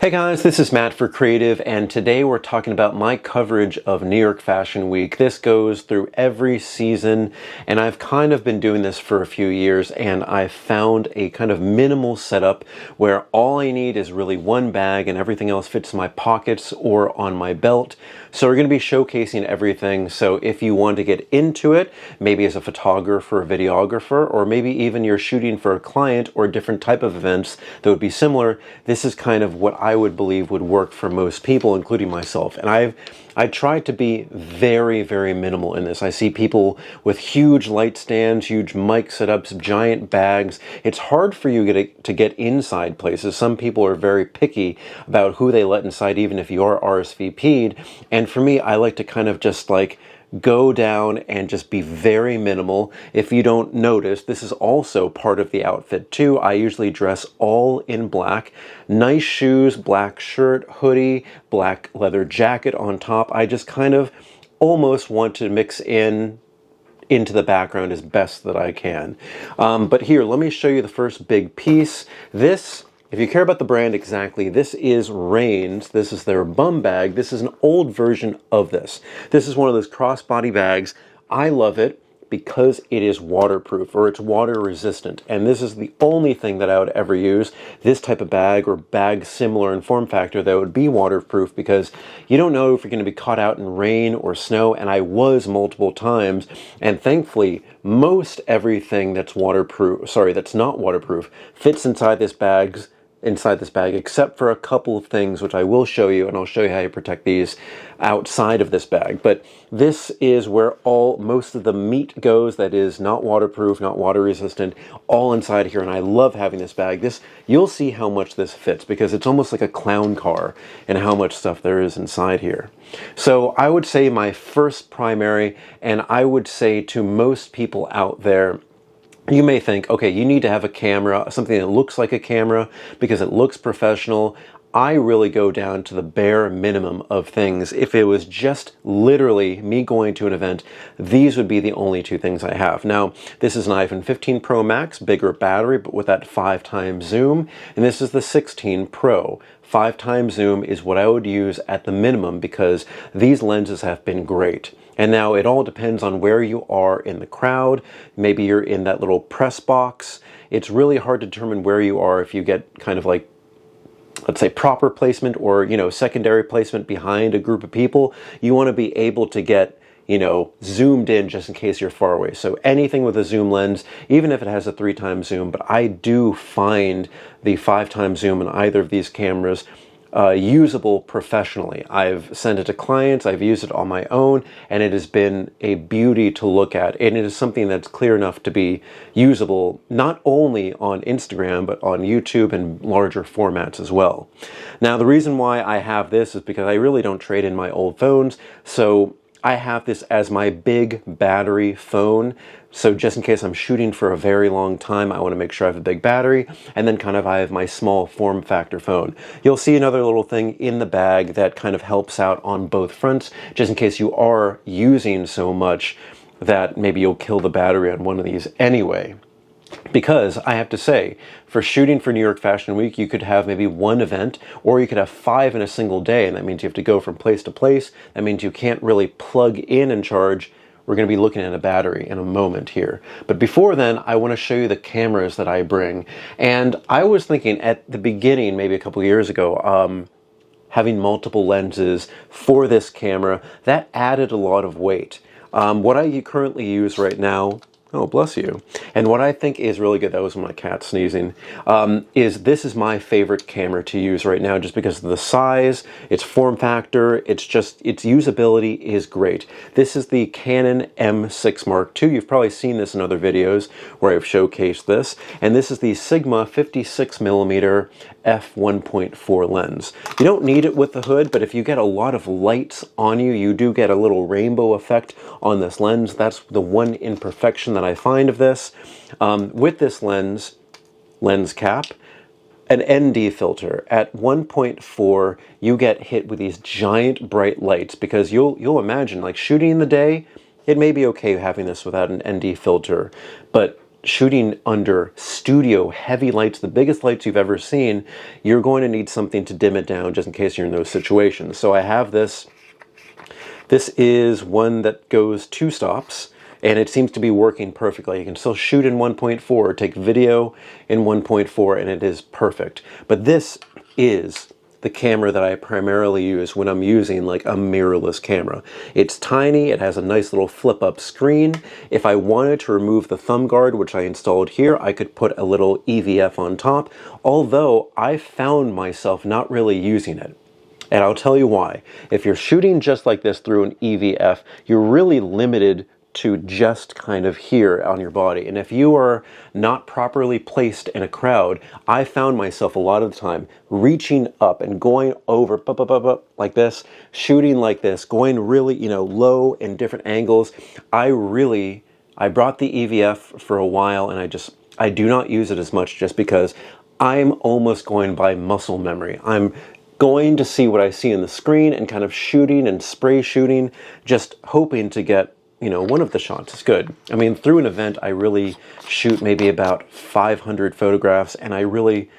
Hey guys, this is Matt for Creative, and today we're talking about my coverage of New York Fashion Week. This goes through every season, and I've kind of been doing this for a few years, and I've found a kind of minimal setup where all I need is really one bag and everything else fits in my pockets or on my belt. So we're going to be showcasing everything, so if you want to get into it, maybe as a photographer or videographer, or maybe even you're shooting for a client or a different type of events that would be similar, this is kind of what I would believe would work for most people, including myself. And I try to be very, very minimal in this. I see people with huge light stands, huge mic setups, giant bags. It's hard for you to get inside places. Some people are very picky about who they let inside, even if you are RSVP'd. And for me, I like to kind of just like go down and just be very minimal. If you don't notice, this is also part of the outfit too. I usually dress all in black. Nice shoes, black shirt, hoodie, black leather jacket on top. I just kind of almost want to mix into the background as best that I can. But here, let me show you the first big piece. This, if you care about the brand exactly, this is Rains. This is their bum bag. This is an old version of this. This is one of those crossbody bags. I love it because it is waterproof, or it's water resistant. And this is the only thing that I would ever use, this type of bag or bag similar in form factor that would be waterproof, because you don't know if you're going to be caught out in rain or snow, and I was multiple times. And thankfully, most everything that's not waterproof fits inside this bag, except for a couple of things which I will show you, and I'll show you how you protect these outside of this bag. But this is where most of the meat goes that is not waterproof, not water resistant, all inside here. And I love having this bag. You'll see how much this fits, because it's almost like a clown car and how much stuff there is inside here. So I would say my first primary, and I would say to most people out there, you may think, okay, you need to have a camera, something that looks like a camera because it looks professional. I really go down to the bare minimum of things. If it was just literally me going to an event, these would be the only two things I have. Now, this is an iPhone 15 Pro Max, bigger battery, but with that 5x zoom. And this is the 16 Pro. 5x zoom is what I would use at the minimum, because these lenses have been great. And now it all depends on where you are in the crowd. Maybe you're in that little press box. It's really hard to determine where you are if you get kind of like, let's say, proper placement or, secondary placement behind a group of people. You want to be able to get, zoomed in just in case you're far away. So anything with a zoom lens, even if it has a 3x zoom, but I do find the 5x zoom in either of these cameras usable professionally. I've sent it to clients, I've used it on my own, and it has been a beauty to look at. And it is something that's clear enough to be usable not only on Instagram, but on YouTube and larger formats as well. Now, the reason why I have this is because I really don't trade in my old phones, so I have this as my big battery phone. So just in case I'm shooting for a very long time, I want to make sure I have a big battery. And then I have my small form factor phone. You'll see another little thing in the bag that kind of helps out on both fronts, just in case you are using so much that maybe you'll kill the battery on one of these anyway. Because I have to say, for shooting for New York Fashion Week, you could have maybe one event, or you could have 5 in a single day, and that means you have to go from place to place. That means you can't really plug in and charge. We're going to be looking at a battery in a moment here. But before then, I want to show you the cameras that I bring. And I was thinking at the beginning, maybe a couple years ago, having multiple lenses for this camera, that added a lot of weight. What I currently use right now, oh, bless you. And what I think is really good, that was my cat sneezing, this is my favorite camera to use right now, just because of the size, its form factor, its usability is great. This is the Canon M6 Mark II. You've probably seen this in other videos where I've showcased this. And this is the Sigma 56mm f1.4 lens. You don't need it with the hood, but if you get a lot of lights on you, you do get a little rainbow effect on this lens. That's the one imperfection that I find of this. With this lens cap, an ND filter. At 1.4, you get hit with these giant bright lights, because you'll imagine, like, shooting in the day, it may be okay having this without an ND filter, but shooting under studio heavy lights, the biggest lights you've ever seen, you're going to need something to dim it down just in case you're in those situations. So I have this. This is one that goes 2 stops, and it seems to be working perfectly. You can still shoot in 1.4, take video in 1.4, and it is perfect. But this is the camera that I primarily use when I'm using like a mirrorless camera. It's tiny, it has a nice little flip up screen. If I wanted to remove the thumb guard, which I installed here, I could put a little EVF on top, although I found myself not really using it. And I'll tell you why. If you're shooting just like this through an EVF, you're really limited to just kind of here on your body. And if you are not properly placed in a crowd, I found myself a lot of the time reaching up and going over like this, shooting like this, going really, low in different angles. I brought the EVF for a while, and I do not use it as much just because I'm almost going by muscle memory. I'm going to see what I see in the screen and kind of shooting and spray shooting, just hoping to get one of the shots is good. I mean, through an event, I really shoot maybe about 500 photographs, and I really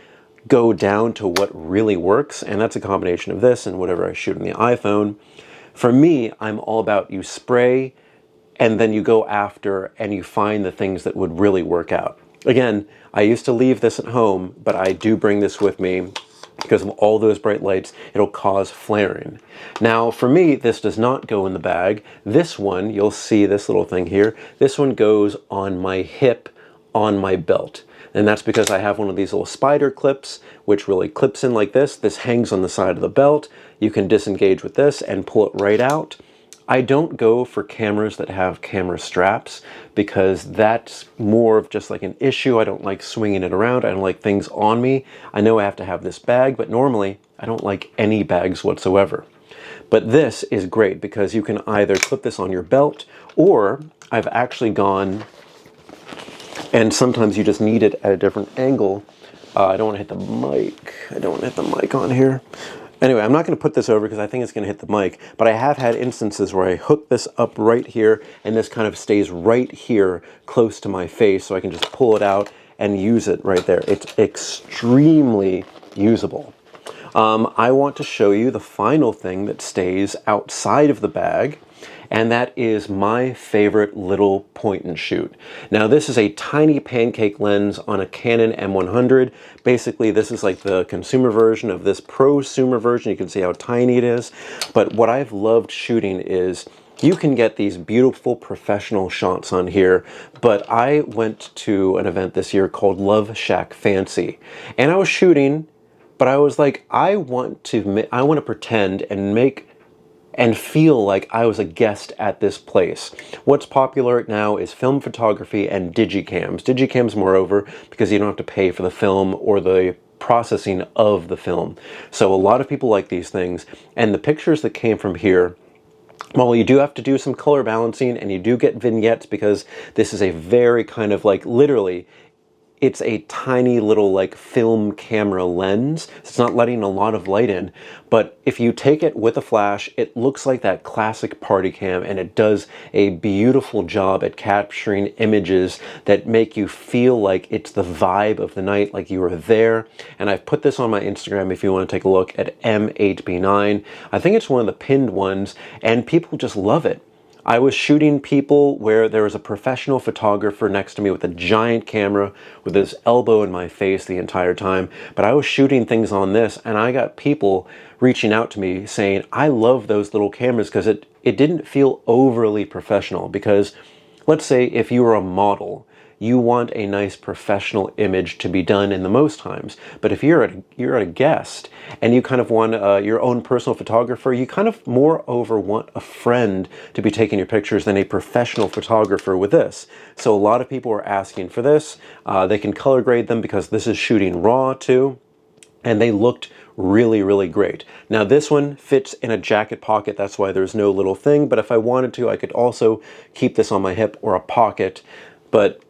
go down to what really works, and that's a combination of this and whatever I shoot on the iPhone. For me, I'm all about you spray, and then you go after, and you find the things that would really work out. Again, I used to leave this at home, but I do bring this with me. Because of all those bright lights, it'll cause flaring. Now, for me, this does not go in the bag. This one, you'll see this little thing here, this one goes on my hip, on my belt. And that's because I have one of these little spider clips, which really clips in like this. This hangs on the side of the belt. You can disengage with this and pull it right out. I don't go for cameras that have camera straps because that's more of just like an issue. I don't like swinging it around. I don't like things on me. I know I have to have this bag, but normally I don't like any bags whatsoever. But this is great because you can either clip this on your belt, or I've actually gone, and sometimes you just need it at a different angle. I don't want to hit the mic. I don't want to hit the mic on here. Anyway, I'm not going to put this over because I think it's going to hit the mic, but I have had instances where I hook this up right here and this kind of stays right here close to my face, so I can just pull it out and use it right there. It's extremely usable. I want to show you the final thing that stays outside of the bag, and that is my favorite little point and shoot. Now, this is a tiny pancake lens on a Canon M100. Basically, this is like the consumer version of this prosumer version. You can see how tiny it is. But what I've loved shooting is you can get these beautiful professional shots on here, but I went to an event this year called Love Shack Fancy, and I was shooting, but I was like, I want to pretend and make and feel like I was a guest at this place. What's popular now is film photography and digicams. Digicams, moreover, because you don't have to pay for the film or the processing of the film. So a lot of people like these things, and the pictures that came from here, well, you do have to do some color balancing, and you do get vignettes because this is a very kind of like, literally, it's a tiny little like film camera lens. It's not letting a lot of light in, but if you take it with a flash, it looks like that classic party cam, and it does a beautiful job at capturing images that make you feel like it's the vibe of the night, like you were there. And I've put this on my Instagram if you want to take a look at M8B9. I think it's one of the pinned ones, and people just love it. I was shooting people where there was a professional photographer next to me with a giant camera with his elbow in my face the entire time, but I was shooting things on this, and I got people reaching out to me saying, I love those little cameras because it didn't feel overly professional. Because let's say if you were a model, you want a nice professional image to be done in the most times. But if you're a guest and you kind of want your own personal photographer, you kind of moreover want a friend to be taking your pictures than a professional photographer with this. So a lot of people are asking for this. They can color grade them because this is shooting RAW too. And they looked really, really great. Now this one fits in a jacket pocket, that's why there's no little thing. But if I wanted to, I could also keep this on my hip or a pocket. But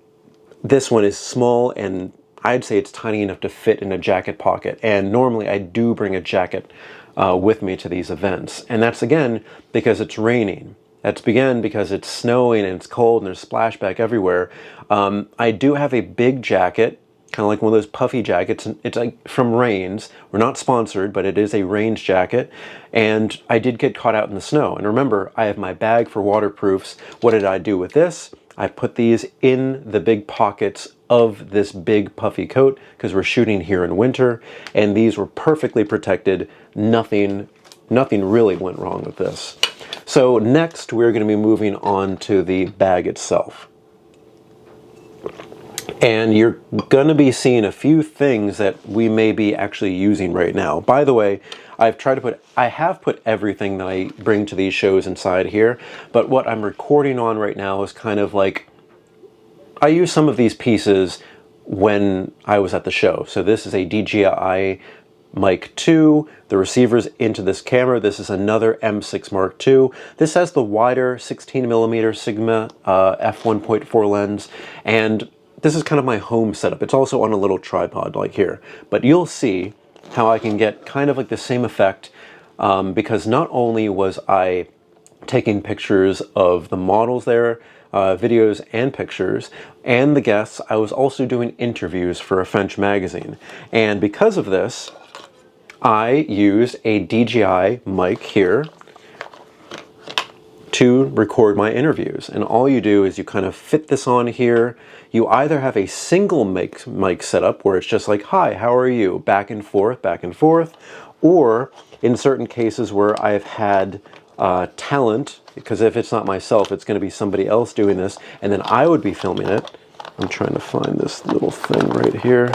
this one is small, and I'd say it's tiny enough to fit in a jacket pocket. And normally I do bring a jacket with me to these events. And that's again because it's raining. That's again because it's snowing and it's cold and there's splashback everywhere. I do have a big jacket, kind of like one of those puffy jackets. It's like from Rains. We're not sponsored, but it is a Rains jacket. And I did get caught out in the snow. And remember, I have my bag for waterproofs. What did I do with this? I put these in the big pockets of this big puffy coat because we're shooting here in winter. And these were perfectly protected. Nothing really went wrong with this. So next we're going to be moving on to the bag itself. And you're going to be seeing a few things that we may be actually using right now. By the way, I have put everything that I bring to these shows inside here, but what I'm recording on right now is kind of like, I use some of these pieces when I was at the show. So this is a DJI Mic 2, the receiver's into this camera. This is another M6 Mark II. This has the wider 16mm Sigma f1.4 lens, and this is kind of my home setup. It's also on a little tripod like here, but you'll see how I can get kind of like the same effect because not only was I taking pictures of the models there, videos and pictures, and the guests, I was also doing interviews for a French magazine. And because of this, I used a DJI mic here to record my interviews. And all you do is you kind of fit this on here. You either have a single mic setup where it's just like, hi, how are you? Back and forth. Or in certain cases where I've had talent, because if it's not myself, it's going to be somebody else doing this, and then I would be filming it. I'm trying to find this little thing right here.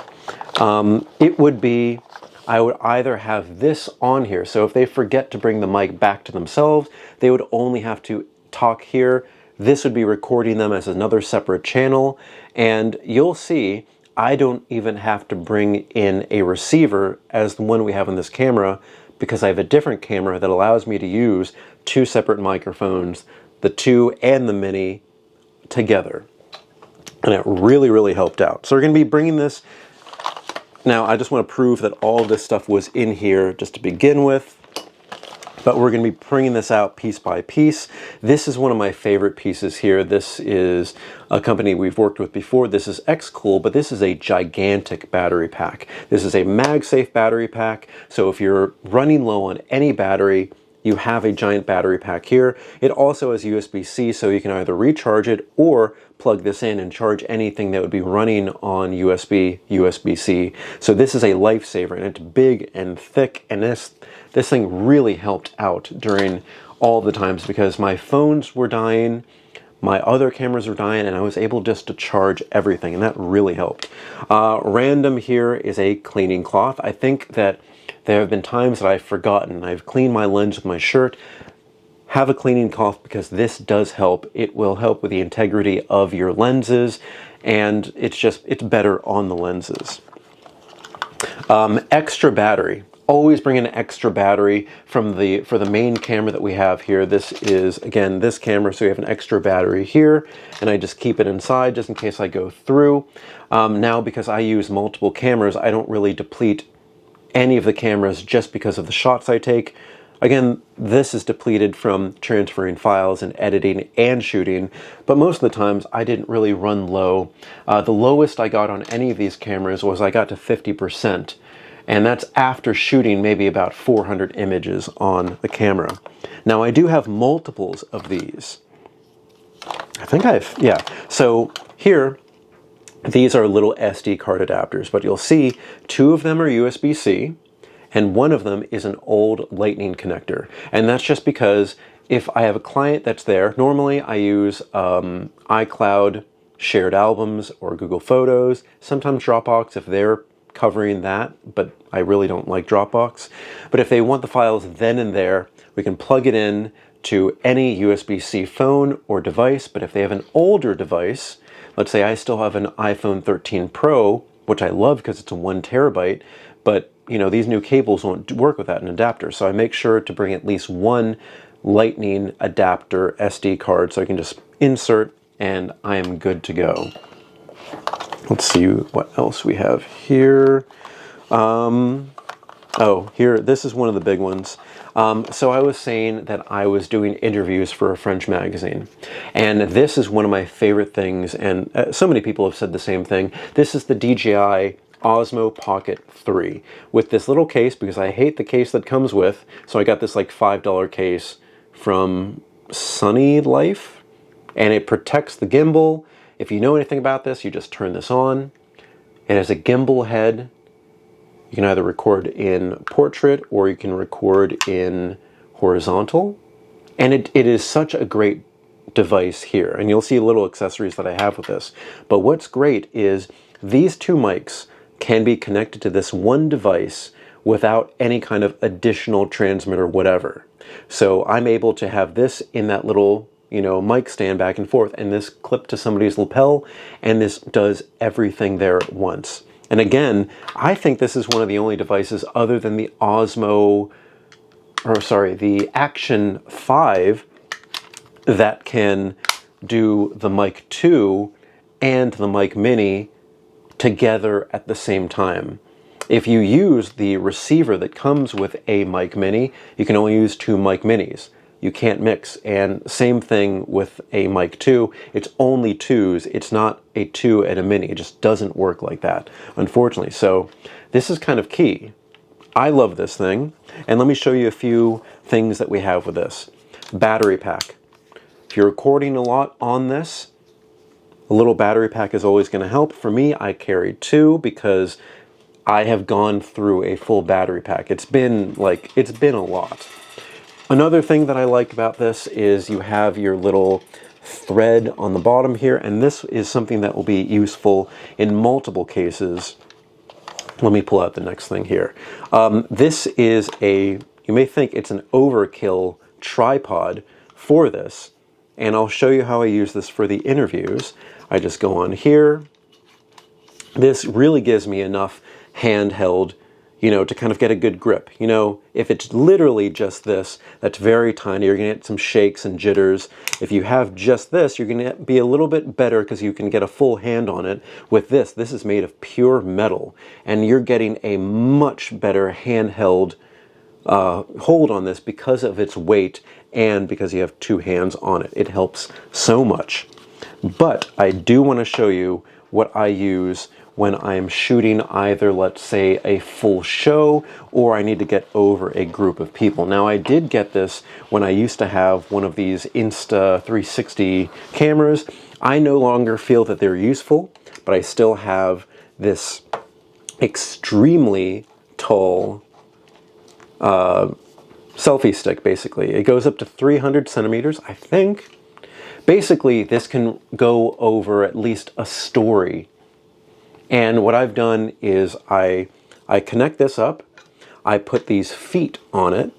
It would be, I would either have this on here, so if they forget to bring the mic back to themselves, they would only have to talk here. This would be recording them as another separate channel, and you'll see I don't even have to bring in a receiver as the one we have on this camera, because I have a different camera that allows me to use two separate microphones, the 2 and the Mini together. And it really, really helped out. So we're going to be bringing this. Now, I just want to prove that all of this stuff was in here just to begin with, but we're going to be bringing this out piece by piece. This is one of my favorite pieces here. This is a company we've worked with before. This is Xcool, but this is a gigantic battery pack. This is a MagSafe battery pack, so if you're running low on any battery, you have a giant battery pack here. It also has USB-C, so you can either recharge it or plug this in and charge anything that would be running on USB-C. So this is a lifesaver, and it's big and thick, and this thing really helped out during all the times because my phones were dying, my other cameras were dying, and I was able just to charge everything, and that really helped. Random here is a cleaning cloth. I think that there have been times that I've forgotten. I've cleaned my lens with my shirt. Have a cleaning cloth because this does help. It will help with the integrity of your lenses, and it's better on the lenses. Extra battery. Always bring an extra battery for the main camera that we have here. This is, again, this camera, so we have an extra battery here, and I just keep it inside just in case I go through. Now, because I use multiple cameras, I don't really deplete any of the cameras just because of the shots I take. Again, this is depleted from transferring files and editing and shooting, but most of the times I didn't really run low. The lowest I got on any of these cameras was I got to 50%, and that's after shooting maybe about 400 images on the camera. Now I do have multiples of these. So here, these are little SD card adapters, but you'll see 2 of them are USB-C, and 1 of them is an old Lightning connector. And that's just because if I have a client that's there, normally I use iCloud shared albums or Google Photos, sometimes Dropbox if they're covering that, but I really don't like Dropbox. But if they want the files then and there, we can plug it in to any USB-C phone or device. But if they have an older device, let's say I still have an iPhone 13 Pro, which I love because it's a 1 terabyte, but you know, these new cables won't work without an adapter. So I make sure to bring at least 1 Lightning adapter SD card so I can just insert and I am good to go. Let's see what else we have here. Oh, here, this is one of the big ones. So I was saying that I was doing interviews for a French magazine, and this is one of my favorite things, and so many people have said the same thing. This is the DJI Osmo Pocket 3 with this little case, because I hate the case that comes with, so I got this like $5 case from Sunny Life, and it protects the gimbal. If you know anything about this, you just turn this on. It has a gimbal head. You can either record in portrait or you can record in horizontal. And it is such a great device here. And you'll see little accessories that I have with this. But what's great is these two mics can be connected to this one device without any kind of additional transmitter, whatever. So I'm able to have this in that little, you know, mic stand back and forth, and this clip to somebody's lapel, and this does everything there at once. And again, I think this is one of the only devices other than the Osmo, or sorry, the Action 5 that can do the Mic 2 and the Mic Mini together at the same time. If you use the receiver that comes with a Mic Mini, you can only use two Mic Minis. You can't mix. And same thing with a Mic 2. It's only twos. It's not a 2 and a mini. It just doesn't work like that, unfortunately. So this is kind of key. I love this thing. And let me show you a few things that we have with this. Battery pack. If you're recording a lot on this, a little battery pack is always going to help. For me, I carry two because I have gone through a full battery pack. It's been a lot. Another thing that I like about this is you have your little thread on the bottom here, and this is something that will be useful in multiple cases. Let me pull out the next thing here. This is you may think it's an overkill tripod for this, and I'll show you how I use this for the interviews. I just go on here. This really gives me enough handheld, you know, to kind of get a good grip. You know, if it's literally just this, that's very tiny, you're gonna get some shakes and jitters. If you have just this, you're gonna be a little bit better because you can get a full hand on it. With this, this is made of pure metal, and you're getting a much better handheld hold on this because of its weight and because you have two hands on it. It helps so much. But I do want to show you what I use when I'm shooting either, let's say, a full show, or I need to get over a group of people. Now, I did get this when I used to have one of these Insta360 cameras. I no longer feel that they're useful, but I still have this extremely tall selfie stick, basically. It goes up to 300 centimeters, I think. Basically, this can go over at least a story. And what I've done is I connect this up, I put these feet on it,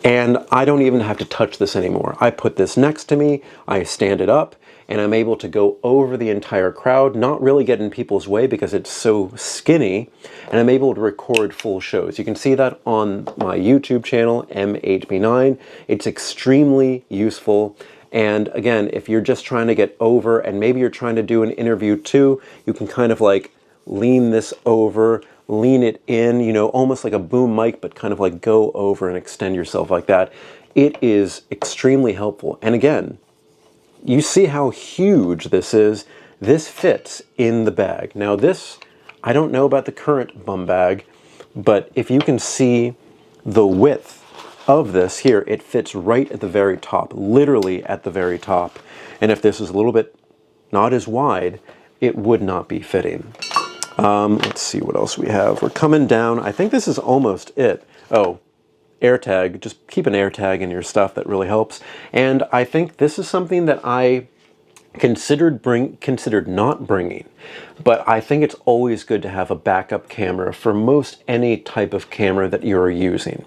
and I don't even have to touch this anymore. I put this next to me, I stand it up, and I'm able to go over the entire crowd, not really get in people's way because it's so skinny, and I'm able to record full shows. You can see that on my YouTube channel, M8B9. It's extremely useful. And again, if you're just trying to get over, and maybe you're trying to do an interview too, you can kind of like lean this over, lean it in, you know, almost like a boom mic, but kind of like go over and extend yourself like that. It is extremely helpful. And again, you see how huge this is. This fits in the bag. Now this, I don't know about the current bum bag, but if you can see the width of this here, it fits right at the very top, literally at the very top. And if this is a little bit not as wide, it would not be fitting. Let's see what else we have. We're coming down. I think this is almost it. Oh, AirTag. Just keep an AirTag in your stuff. That really helps. And I think this is something that I considered not bringing, but I think it's always good to have a backup camera for most any type of camera that you're using.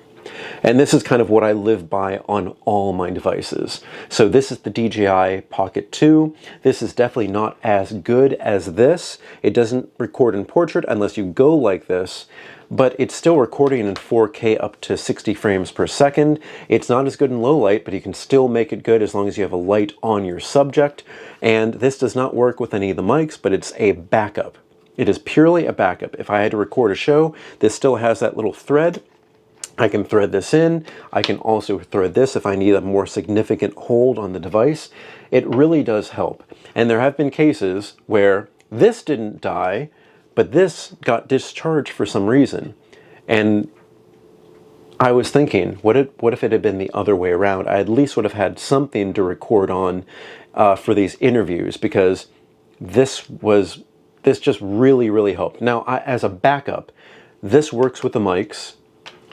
And this is kind of what I live by on all my devices. So this is the DJI Pocket 2. This is definitely not as good as this. It doesn't record in portrait unless you go like this, but it's still recording in 4K up to 60 frames per second. It's not as good in low light, but you can still make it good as long as you have a light on your subject. And this does not work with any of the mics, but it's a backup. It is purely a backup. If I had to record a show, this still has that little thread. I can thread this in. I can also thread this if I need a more significant hold on the device. It really does help. And there have been cases where this didn't die, but this got discharged for some reason. And I was thinking, what if it had been the other way around? I at least would have had something to record on for these interviews, because this just really, really helped. Now, as a backup, this works with the mics.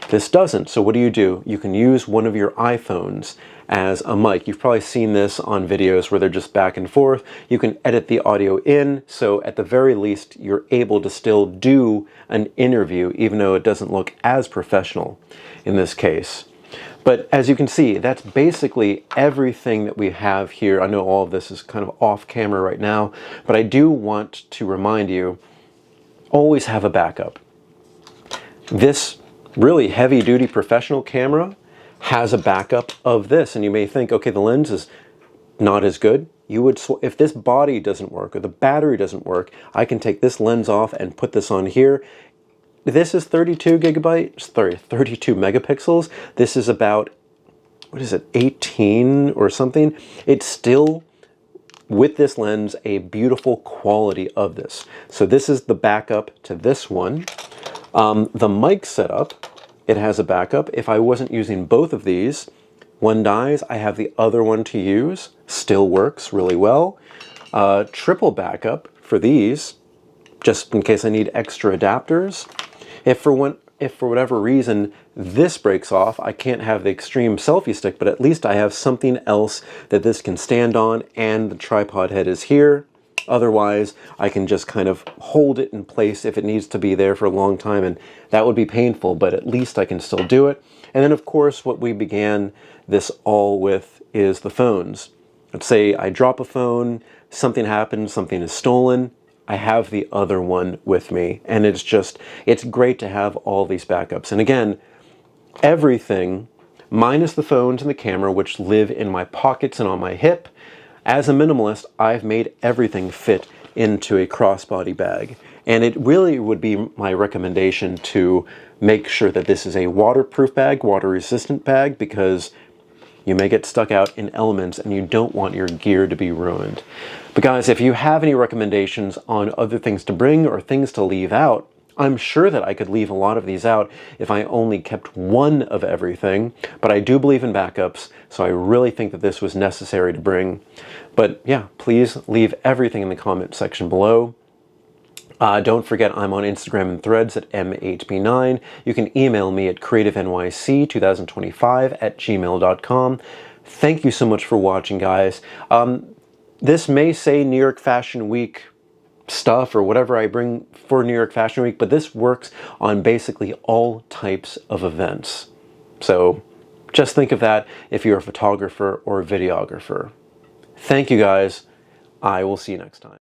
This doesn't. So what do? You can use one of your iPhones as a mic. You've probably seen this on videos where they're just back and forth. You can edit the audio in, so at the very least, you're able to still do an interview, even though it doesn't look as professional in this case. But as you can see, that's basically everything that we have here. I know all of this is kind of off camera right now, but I do want to remind you, always have a backup. This really heavy-duty professional camera has a backup of this, and you may think, okay, the lens is not as good. If this body doesn't work or the battery doesn't work, I can take this lens off and put this on here. This is 32 megapixels. This is about, what is it, 18 or something. It's still, with this lens, a beautiful quality of this. So this is the backup to this one. The mic setup, it has a backup. If I wasn't using both of these, one dies, I have the other one to use. Still works really well. Triple backup for these, just in case I need extra adapters. If for whatever reason this breaks off, I can't have the extreme selfie stick, but at least I have something else that this can stand on, and the tripod head is here. Otherwise, I can just kind of hold it in place if it needs to be there for a long time, and that would be painful, but at least I can still do it. And then, of course, what we began this all with is the phones. Let's say I drop a phone, something happens, something is stolen, I have the other one with me, and it's great to have all these backups. And again, everything, minus the phones and the camera, which live in my pockets and on my hip. As a minimalist, I've made everything fit into a crossbody bag. And it really would be my recommendation to make sure that this is a waterproof bag, water-resistant bag, because you may get stuck out in elements and you don't want your gear to be ruined. But guys, if you have any recommendations on other things to bring or things to leave out, I'm sure that I could leave a lot of these out if I only kept one of everything, but I do believe in backups, so I really think that this was necessary to bring. But yeah, please leave everything in the comment section below. Don't forget, I'm on Instagram and Threads at mhb9. You can email me at creativenyc2025@gmail.com. Thank you so much for watching, guys. This may say New York Fashion Week stuff or whatever I bring for New York Fashion Week, but this works on basically all types of events. So just think of that if you're a photographer or a videographer. Thank you, guys. I will see you next time.